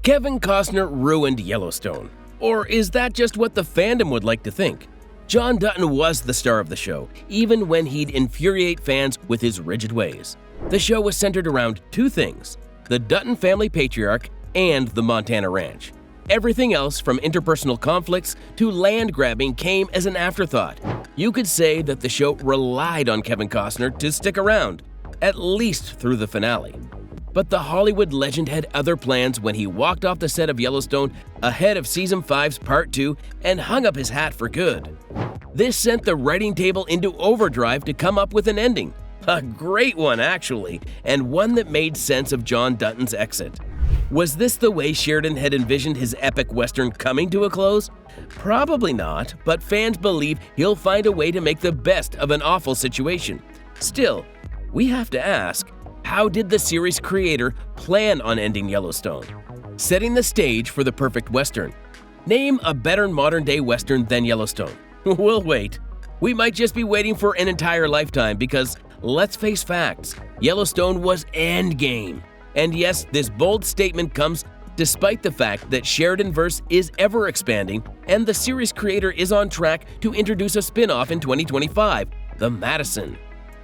Kevin Costner ruined Yellowstone. Or is that just what the fandom would like to think? John Dutton was the star of the show, even when he'd infuriate fans with his rigid ways. The show was centered around two things: the Dutton family patriarch and the Montana Ranch. Everything else, from interpersonal conflicts to land grabbing, came as an afterthought. You could say that the show relied on Kevin Costner to stick around, at least through the finale. But the Hollywood legend had other plans when he walked off the set of Yellowstone ahead of Season 5's Part 2 and hung up his hat for good. This sent the writing table into overdrive to come up with an ending. A great one, actually, and one that made sense of John Dutton's exit. Was this the way Sheridan had envisioned his epic Western coming to a close? Probably not, but fans believe he'll find a way to make the best of an awful situation. Still, we have to ask, how did the series creator plan on ending Yellowstone? Setting the stage for the perfect Western. Name a better modern-day Western than Yellowstone. We'll wait. We might just be waiting for an entire lifetime because, let's face facts, Yellowstone was endgame. And yes, this bold statement comes despite the fact that Sheridanverse is ever-expanding and the series creator is on track to introduce a spin-off in 2025, The Madison.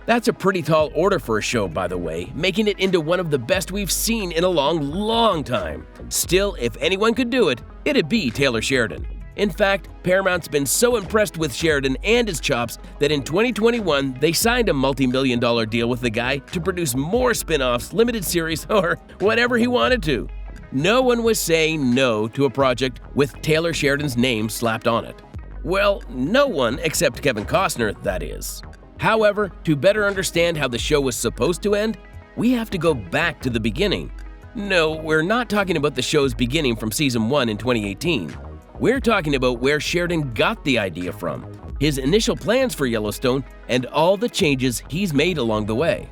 That's a pretty tall order for a show, by the way, making it into one of the best we've seen in a long time. Still, if anyone could do it, it'd be Taylor Sheridan. In fact, Paramount's been so impressed with Sheridan and his chops that in 2021, they signed a multi-million-dollar deal with the guy to produce more spin-offs, limited series, or whatever he wanted to. No one was saying no to a project with Taylor Sheridan's name slapped on it. Well, no one except Kevin Costner, that is. However, to better understand how the show was supposed to end, we have to go back to the beginning. No, we're not talking about the show's beginning from Season 1 in 2018. We're talking about where Sheridan got the idea from, his initial plans for Yellowstone, and all the changes he's made along the way.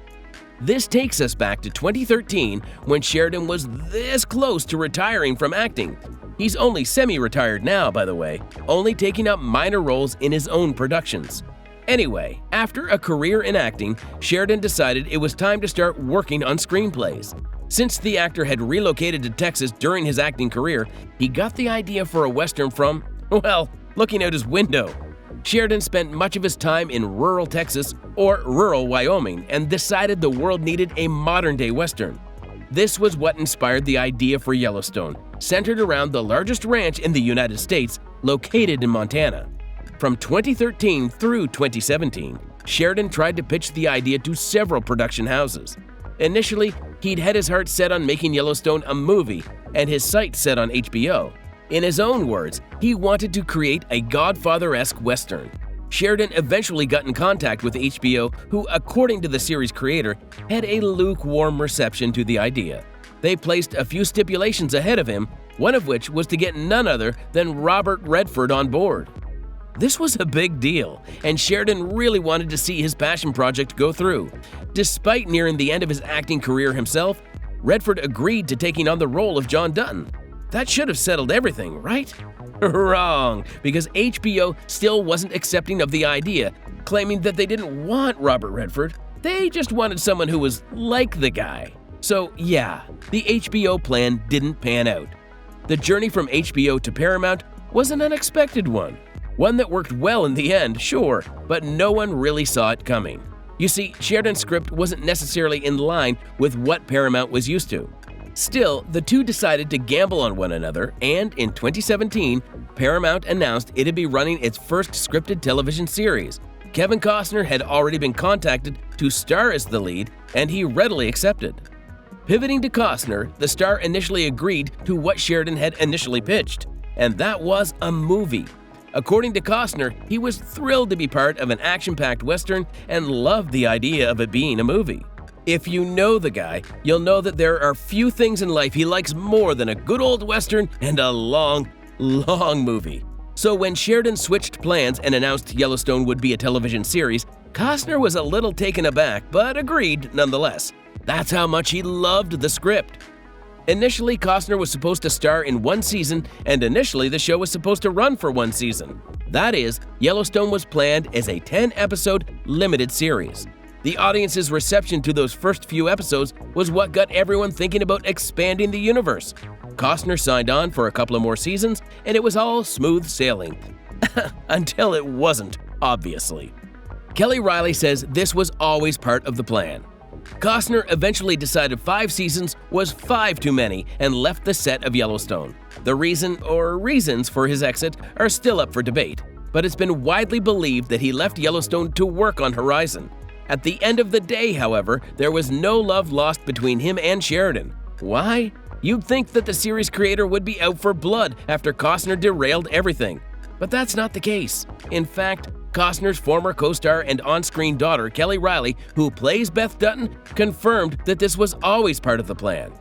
This takes us back to 2013 when Sheridan was this close to retiring from acting. He's only semi-retired now, by the way, only taking up minor roles in his own productions. Anyway, after a career in acting, Sheridan decided it was time to start working on screenplays. Since the actor had relocated to Texas during his acting career, he got the idea for a Western from, well, looking out his window. Sheridan spent much of his time in rural Texas or rural Wyoming and decided the world needed a modern-day Western. This was what inspired the idea for Yellowstone, centered around the largest ranch in the United States, located in Montana. From 2013 through 2017, Sheridan tried to pitch the idea to several production houses. Initially, he'd had his heart set on making Yellowstone a movie and his sights set on HBO. In his own words, he wanted to create a Godfather-esque Western. Sheridan eventually got in contact with HBO, who, according to the series creator, had a lukewarm reception to the idea. They placed a few stipulations ahead of him, one of which was to get none other than Robert Redford on board. This was a big deal, and Sheridan really wanted to see his passion project go through. Despite nearing the end of his acting career himself, Redford agreed to taking on the role of John Dutton. That should have settled everything, right? Wrong, because HBO still wasn't accepting of the idea, claiming that they didn't want Robert Redford. They just wanted someone who was like the guy. So yeah, the HBO plan didn't pan out. The journey from HBO to Paramount was an unexpected one. One that worked well in the end, sure, but no one really saw it coming. You see, Sheridan's script wasn't necessarily in line with what Paramount was used to. Still, the two decided to gamble on one another, and in 2017, Paramount announced it'd be running its first scripted television series. Kevin Costner had already been contacted to star as the lead, and he readily accepted. Pivoting to Costner, the star initially agreed to what Sheridan had initially pitched, and that was a movie. According to Costner, he was thrilled to be part of an action-packed Western and loved the idea of it being a movie. If you know the guy, you'll know that there are few things in life he likes more than a good old Western and a long movie. So when Sheridan switched plans and announced Yellowstone would be a television series, Costner was a little taken aback, but agreed nonetheless. That's how much he loved the script. Initially, Costner was supposed to star in one season, and initially the show was supposed to run for one season. That is, Yellowstone was planned as a 10-episode limited series. The audience's reception to those first few episodes was what got everyone thinking about expanding the universe. Costner signed on for a couple of more seasons, and it was all smooth sailing. Until it wasn't, obviously. Kelly Reilly says this was always part of the plan. Costner eventually decided 5 seasons was 5 too many and left the set of Yellowstone. The reason or reasons for his exit are still up for debate, but it's been widely believed that he left Yellowstone to work on Horizon. At the end of the day, however, there was no love lost between him and Sheridan. Why? You'd think that the series creator would be out for blood after Costner derailed everything. But that's not the case. In fact, Costner's former co-star and on-screen daughter, Kelly Reilly, who plays Beth Dutton, confirmed that this was always part of the plan.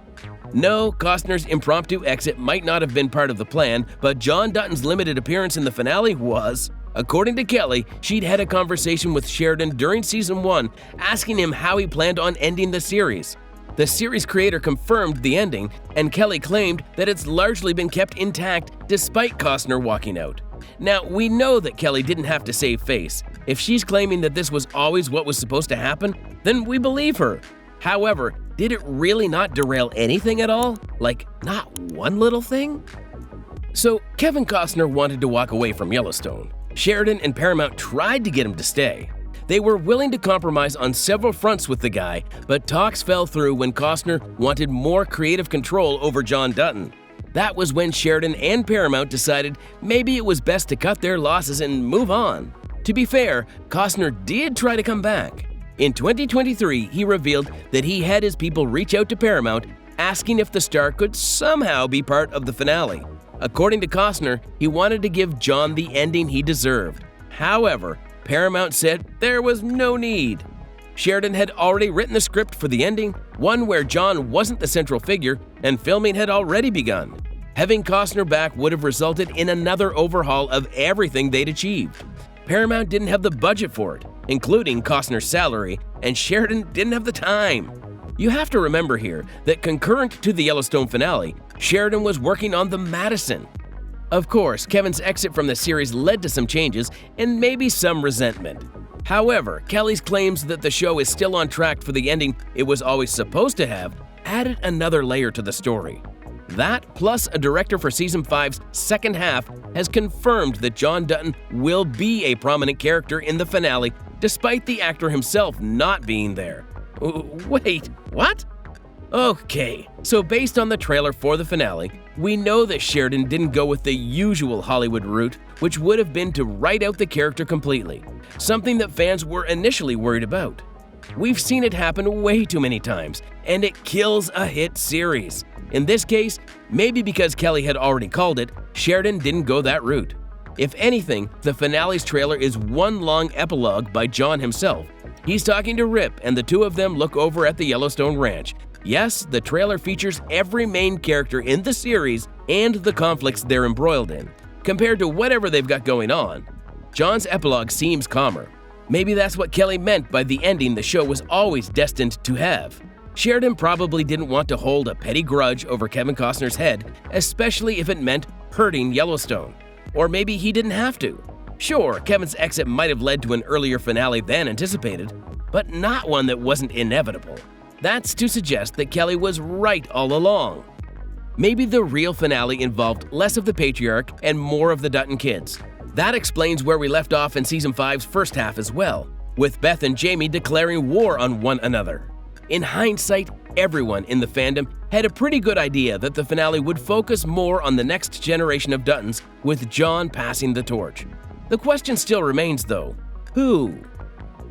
No, Costner's impromptu exit might not have been part of the plan, but John Dutton's limited appearance in the finale was. According to Kelly, she'd had a conversation with Sheridan during season 1, asking him how he planned on ending the series. The series creator confirmed the ending, and Kelly claimed that it's largely been kept intact despite Costner walking out. Now, we know that Kelly didn't have to save face. If she's claiming that this was always what was supposed to happen, then we believe her. However, did it really not derail anything at all? Like, not one little thing? So, Kevin Costner wanted to walk away from Yellowstone. Sheridan and Paramount tried to get him to stay. They were willing to compromise on several fronts with the guy, but talks fell through when Costner wanted more creative control over John Dutton. That was when Sheridan and Paramount decided maybe it was best to cut their losses and move on. To be fair, Costner did try to come back. In 2023, he revealed that he had his people reach out to Paramount, asking if the star could somehow be part of the finale. According to Costner, he wanted to give John the ending he deserved. However, Paramount said there was no need. Sheridan had already written the script for the ending, one where John wasn't the central figure, and filming had already begun. Having Costner back would have resulted in another overhaul of everything they'd achieved. Paramount didn't have the budget for it, including Costner's salary, and Sheridan didn't have the time. You have to remember here that concurrent to the Yellowstone finale, Sheridan was working on the Madison. Of course, Kevin's exit from the series led to some changes and maybe some resentment. However, Kelly's claims that the show is still on track for the ending it was always supposed to have added another layer to the story. That, plus a director for Season 5's second half, has confirmed that John Dutton will be a prominent character in the finale, despite the actor himself not being there. Wait, what? Okay, so based on the trailer for the finale, we know that Sheridan didn't go with the usual Hollywood route, which would have been to write out the character completely, something that fans were initially worried about. We've seen it happen way too many times, and it kills a hit series. In this case, maybe because Kelly had already called it, Sheridan didn't go that route. If anything, the finale's trailer is one long epilogue by John himself. He's talking to Rip, and the two of them look over at the Yellowstone Ranch. Yes, the trailer features every main character in the series and the conflicts they're embroiled in, compared to whatever they've got going on. John's epilogue seems calmer. Maybe that's what Kelly meant by the ending the show was always destined to have. Sheridan probably didn't want to hold a petty grudge over Kevin Costner's head, especially if it meant hurting Yellowstone. Or maybe he didn't have to. Sure, Kevin's exit might have led to an earlier finale than anticipated, but not one that wasn't inevitable. That's to suggest that Kelly was right all along. Maybe the real finale involved less of the patriarch and more of the Dutton kids. That explains where we left off in Season 5's first half as well, with Beth and Jamie declaring war on one another. In hindsight, everyone in the fandom had a pretty good idea that the finale would focus more on the next generation of Duttons, with John passing the torch. The question still remains though, who?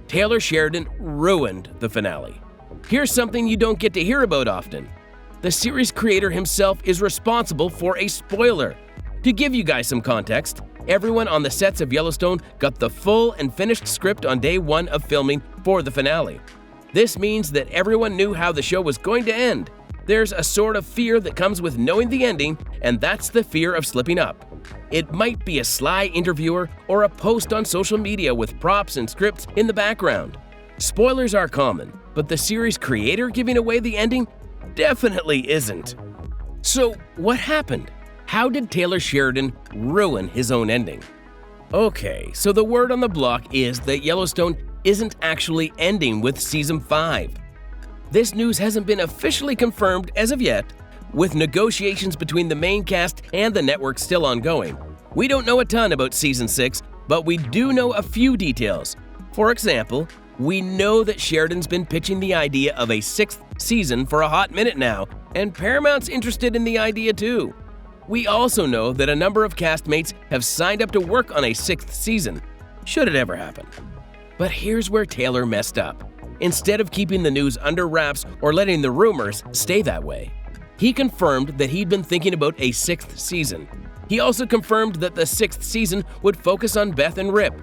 Taylor Sheridan ruined the finale. Here's something you don't get to hear about often. The series creator himself is responsible for a spoiler. To give you guys some context, everyone on the sets of Yellowstone got the full and finished script on day 1 of filming for the finale. This means that everyone knew how the show was going to end. There's a sort of fear that comes with knowing the ending, and that's the fear of slipping up. It might be a sly interviewer or a post on social media with props and scripts in the background. Spoilers are common, but the series creator giving away the ending definitely isn't. So, what happened? How did Taylor Sheridan ruin his own ending? Okay, so the word on the block is that Yellowstone isn't actually ending with Season 5. This news hasn't been officially confirmed as of yet, with negotiations between the main cast and the network still ongoing. We don't know a ton about Season 6, but we do know a few details. For example, we know that Sheridan's been pitching the idea of a 6th season for a hot minute now, and Paramount's interested in the idea too. We also know that a number of castmates have signed up to work on a 6th season, should it ever happen. But here's where Taylor messed up. Instead of keeping the news under wraps or letting the rumors stay that way, he confirmed that he'd been thinking about a 6th season. He also confirmed that the 6th season would focus on Beth and Rip.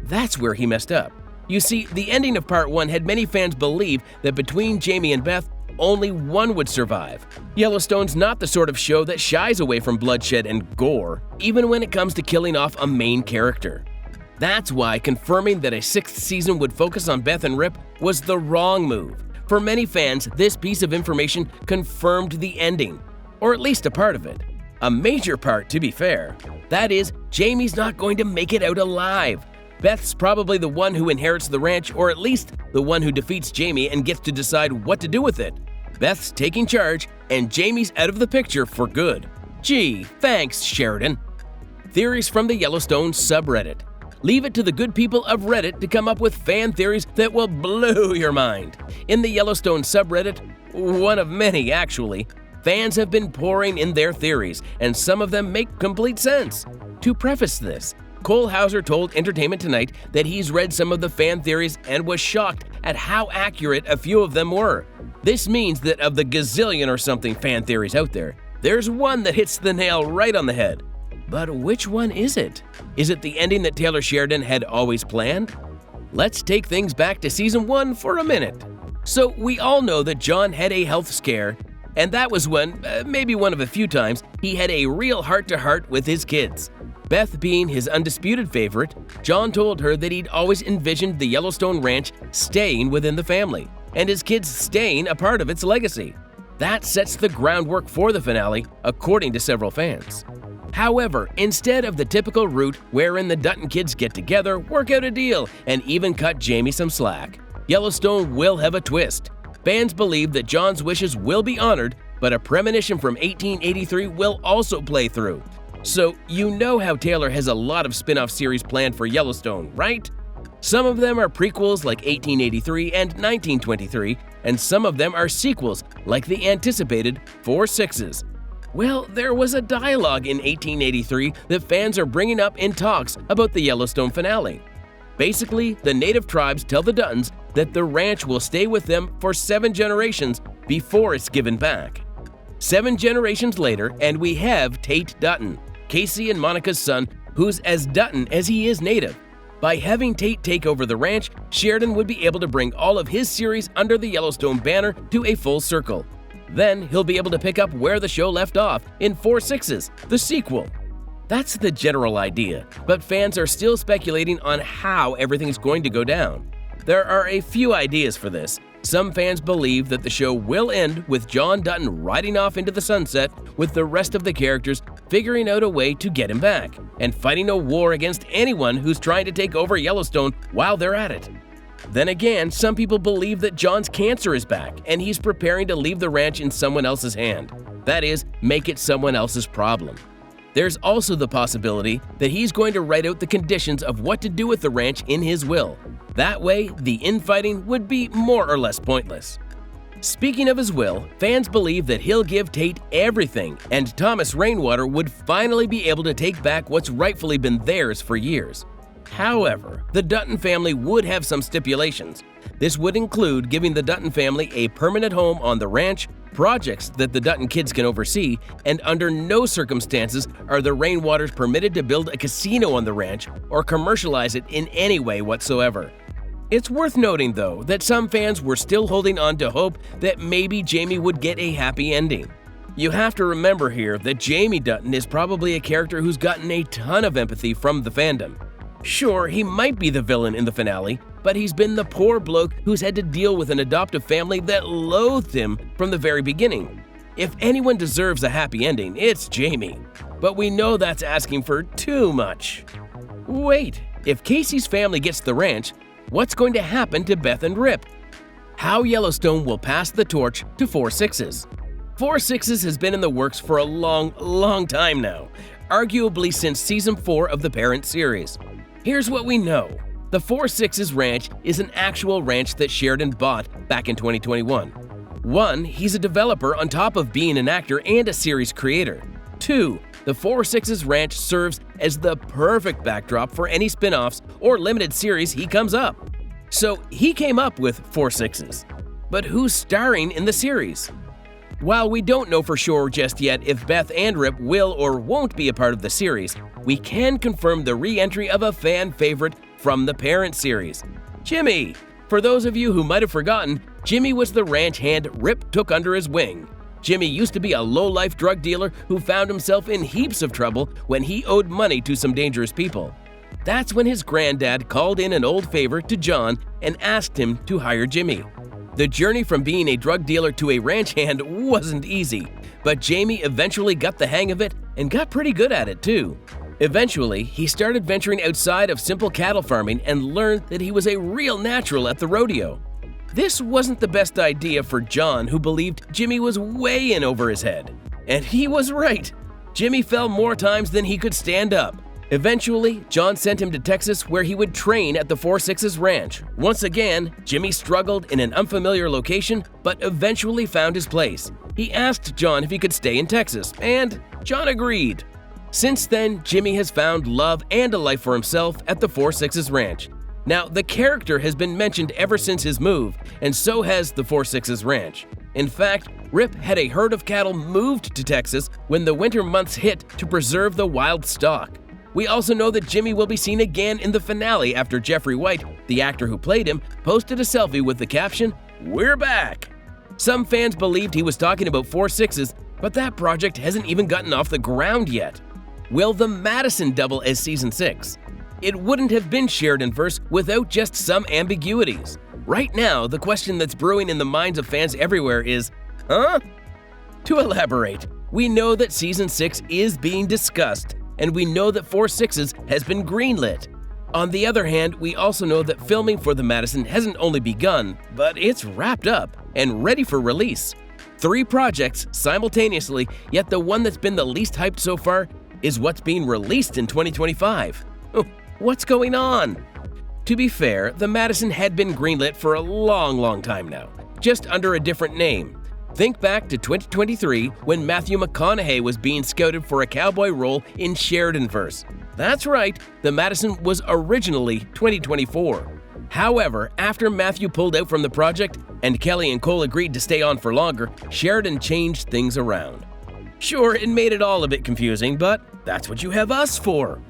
That's where he messed up. You see, the ending of Part 1 had many fans believe that between Jamie and Beth, only one would survive. Yellowstone's not the sort of show that shies away from bloodshed and gore, even when it comes to killing off a main character. That's why confirming that a 6th season would focus on Beth and Rip was the wrong move. For many fans, this piece of information confirmed the ending, or at least a part of it. A major part, to be fair. That is, Jamie's not going to make it out alive. Beth's probably the one who inherits the ranch, or at least the one who defeats Jamie and gets to decide what to do with it. Beth's taking charge, and Jamie's out of the picture for good. Gee, thanks, Sheridan. Theories from the Yellowstone subreddit. Leave it to the good people of Reddit to come up with fan theories that will blow your mind. In the Yellowstone subreddit, one of many actually, fans have been pouring in their theories, and some of them make complete sense. To preface this, Cole Hauser told Entertainment Tonight that he's read some of the fan theories and was shocked at how accurate a few of them were. This means that of the gazillion or something fan theories out there, there's one that hits the nail right on the head. But which one is it? Is it the ending that Taylor Sheridan had always planned? Let's take things back to Season 1 for a minute. So we all know that John had a health scare, and that was when, maybe one of a few times, he had a real heart-to-heart with his kids. Beth being his undisputed favorite, John told her that he'd always envisioned the Yellowstone Ranch staying within the family, and his kids staying a part of its legacy. That sets the groundwork for the finale, according to several fans. However, instead of the typical route wherein the Dutton kids get together, work out a deal, and even cut Jamie some slack, Yellowstone will have a twist. Fans believe that John's wishes will be honored, but a premonition from 1883 will also play through. So you know how Taylor has a lot of spin-off series planned for Yellowstone, right? Some of them are prequels like 1883 and 1923, and some of them are sequels like the anticipated 4 Sixes. Well, there was a dialogue in 1883 that fans are bringing up in talks about the Yellowstone finale. Basically, the native tribes tell the Duttons that the ranch will stay with them for 7 generations before it's given back. 7 generations later, and we have Tate Dutton, Casey and Monica's son, who's as Dutton as he is native. By having Tate take over the ranch, Sheridan would be able to bring all of his series under the Yellowstone banner to a full circle. Then he'll be able to pick up where the show left off in 4 Sixes, the sequel. That's the general idea, but fans are still speculating on how everything's going to go down. There are a few ideas for this. Some fans believe that the show will end with John Dutton riding off into the sunset with the rest of the characters figuring out a way to get him back, and fighting a war against anyone who's trying to take over Yellowstone while they're at it. Then again, some people believe that John's cancer is back and he's preparing to leave the ranch in someone else's hand. That is, make it someone else's problem. There's also the possibility that he's going to write out the conditions of what to do with the ranch in his will. That way, the infighting would be more or less pointless. Speaking of his will, fans believe that he'll give Tate everything, and Thomas Rainwater would finally be able to take back what's rightfully been theirs for years. However, the Dutton family would have some stipulations. This would include giving the Dutton family a permanent home on the ranch, projects that the Dutton kids can oversee, and under no circumstances are the Rainwaters permitted to build a casino on the ranch or commercialize it in any way whatsoever. It's worth noting, though, that some fans were still holding on to hope that maybe Jamie would get a happy ending. You have to remember here that Jamie Dutton is probably a character who's gotten a ton of empathy from the fandom. Sure, he might be the villain in the finale, but he's been the poor bloke who's had to deal with an adoptive family that loathed him from the very beginning. If anyone deserves a happy ending, it's Jamie. But we know that's asking for too much. Wait, if Casey's family gets the ranch, What's going to happen to Beth and Rip? How Yellowstone will pass the torch to 4 Sixes. 4 Sixes has been in the works for a long time now, arguably since Season 4 of the parent series. Here's what we know. The 4 Sixes Ranch is an actual ranch that Sheridan bought back in 2021. 1. He's a developer on top of being an actor and a series creator. 2. The 4 Sixes Ranch serves as the perfect backdrop for any spin-offs or limited series he comes up. So he came up with 4 Sixes. But who's starring in the series? While we don't know for sure just yet if Beth and Rip will or won't be a part of the series, we can confirm the re-entry of a fan favorite from the parent series, Jimmy. For those of you who might have forgotten, Jimmy was the ranch hand Rip took under his wing. Jimmy used to be a low-life drug dealer who found himself in heaps of trouble when he owed money to some dangerous people. That's when his granddad called in an old favor to John and asked him to hire Jimmy. The journey from being a drug dealer to a ranch hand wasn't easy, but Jamie eventually got the hang of it and got pretty good at it too. Eventually, he started venturing outside of simple cattle farming and learned that he was a real natural at the rodeo. This wasn't the best idea for John, who believed Jimmy was way in over his head. And he was right. Jimmy fell more times than he could stand up. Eventually, John sent him to Texas where he would train at the 4 Sixes Ranch. Once again, Jimmy struggled in an unfamiliar location, but eventually found his place. He asked John if he could stay in Texas, and John agreed. Since then, Jimmy has found love and a life for himself at the 4 Sixes Ranch. Now, the character has been mentioned ever since his move, and so has the 4 Sixes Ranch. In fact, Rip had a herd of cattle moved to Texas when the winter months hit to preserve the wild stock. We also know that Jimmy will be seen again in the finale after Jeffrey White, the actor who played him, posted a selfie with the caption, "We're back!" Some fans believed he was talking about 4 Sixes, but that project hasn't even gotten off the ground yet. Will the Madison double as Season 6? It wouldn't have been Sheridanverse without just some ambiguities. Right now, the question that's brewing in the minds of fans everywhere is, huh? To elaborate, we know that Season 6 is being discussed, and we know that 4 Sixes has been greenlit. On the other hand, we also know that filming for the Madison hasn't only begun, but it's wrapped up and ready for release. 3 projects simultaneously, yet the one that's been the least hyped so far is what's being released in 2025. What's going on? To be fair, the Madison had been greenlit for a long time now, just under a different name. Think back to 2023 when Matthew McConaughey was being scouted for a cowboy role in Sheridanverse. That's right, the Madison was originally 2024. However, after Matthew pulled out from the project and Kelly and Cole agreed to stay on for longer, Sheridan changed things around. Sure, it made it all a bit confusing, but that's what you have us for.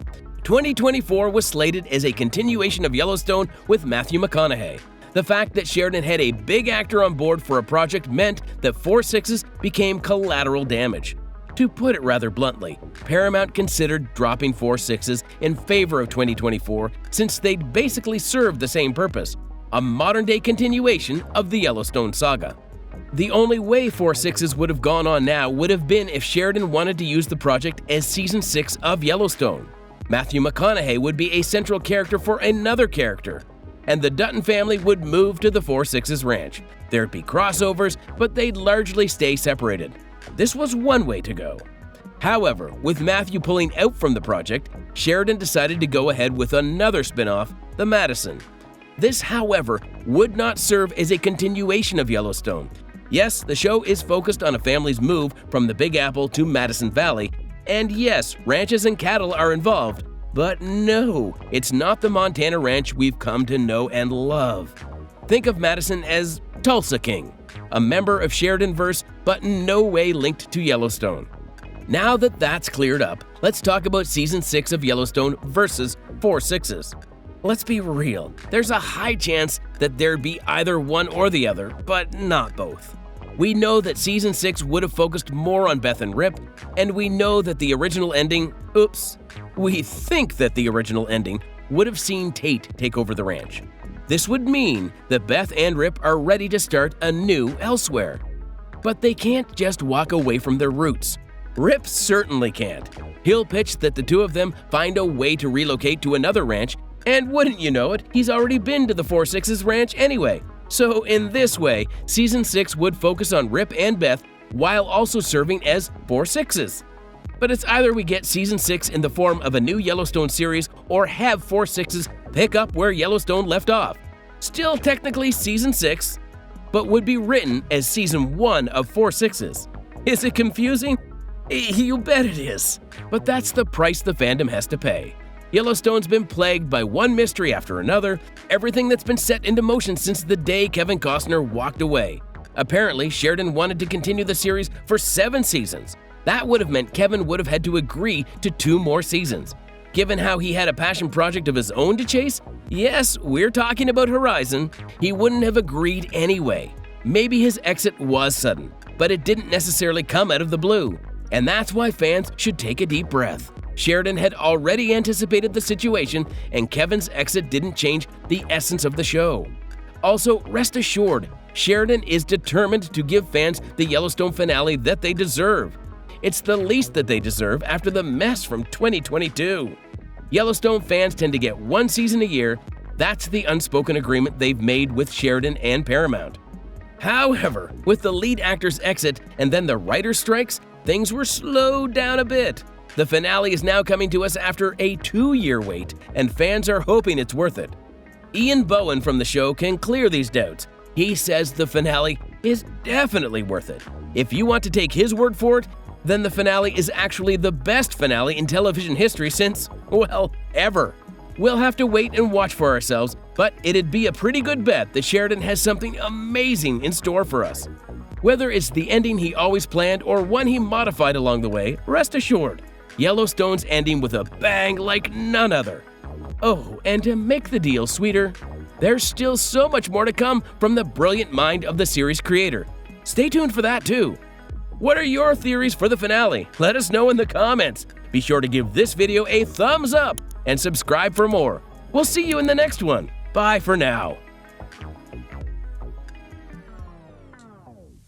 2024 was slated as a continuation of Yellowstone with Matthew McConaughey. The fact that Sheridan had a big actor on board for a project meant that 4 Sixes became collateral damage. To put it rather bluntly, Paramount considered dropping 4 Sixes in favor of 2024 since they'd basically served the same purpose, a modern-day continuation of the Yellowstone saga. The only way 4 Sixes would have gone on now would have been if Sheridan wanted to use the project as Season 6 of Yellowstone. Matthew McConaughey would be a central character for another character, and the Dutton family would move to the 4 Sixes Ranch. There'd be crossovers, but they'd largely stay separated. This was one way to go. However, with Matthew pulling out from the project, Sheridan decided to go ahead with another spin-off, The Madison. This, however, would not serve as a continuation of Yellowstone. Yes, the show is focused on a family's move from the Big Apple to Madison Valley, and yes, ranches and cattle are involved, but no, it's not the Montana ranch we've come to know and love. Think of Madison as Tulsa King, a member of Sheridanverse, but in no way linked to Yellowstone. Now that that's cleared up, let's talk about Season 6 of Yellowstone versus 4 Sixes. Let's be real, there's a high chance that there'd be either one or the other, but not both. We know that Season 6 would have focused more on Beth and Rip, and we know that the original ending, we think that the original ending would have seen Tate take over the ranch. This would mean that Beth and Rip are ready to start anew elsewhere. But they can't just walk away from their roots. Rip certainly can't. He'll pitch that the two of them find a way to relocate to another ranch, And wouldn't you know it, he's already been to the 4-6's ranch anyway. So in this way, Season 6 would focus on Rip and Beth while also serving as 4-6's. But it's either we get Season 6 in the form of a new Yellowstone series or have 4-6's pick up where Yellowstone left off. Still technically Season 6, but would be written as Season 1 of 4-6's. Is it confusing? You bet it is. But that's the price the fandom has to pay. Yellowstone's been plagued by one mystery after another, everything that's been set into motion since the day Kevin Costner walked away. Apparently, Sheridan wanted to continue the series for 7 seasons. That would have meant Kevin would have had to agree to 2 more seasons. Given how he had a passion project of his own to chase, yes, we're talking about Horizon, he wouldn't have agreed anyway. Maybe his exit was sudden, but it didn't necessarily come out of the blue. And that's why fans should take a deep breath. Sheridan had already anticipated the situation, and Kevin's exit didn't change the essence of the show. Also, rest assured, Sheridan is determined to give fans the Yellowstone finale that they deserve. It's the least that they deserve after the mess from 2022. Yellowstone fans tend to get 1 season a year. That's the unspoken agreement they've made with Sheridan and Paramount. However, with the lead actor's exit and then the writer's strikes, things were slowed down a bit. The finale is now coming to us after a 2-year wait, and fans are hoping it's worth it. Ian Bowen from the show can clear these doubts. He says the finale is definitely worth it. If you want to take his word for it, then the finale is actually the best finale in television history since, well, ever. We'll have to wait and watch for ourselves, but it'd be a pretty good bet that Sheridan has something amazing in store for us. Whether it's the ending he always planned or one he modified along the way, rest assured, Yellowstone's ending with a bang like none other. Oh, and to make the deal sweeter, there's still so much more to come from the brilliant mind of the series creator. Stay tuned for that too. What are your theories for the finale? Let us know in the comments. Be sure to give this video a thumbs up and subscribe for more. We'll see you in the next one. Bye for now.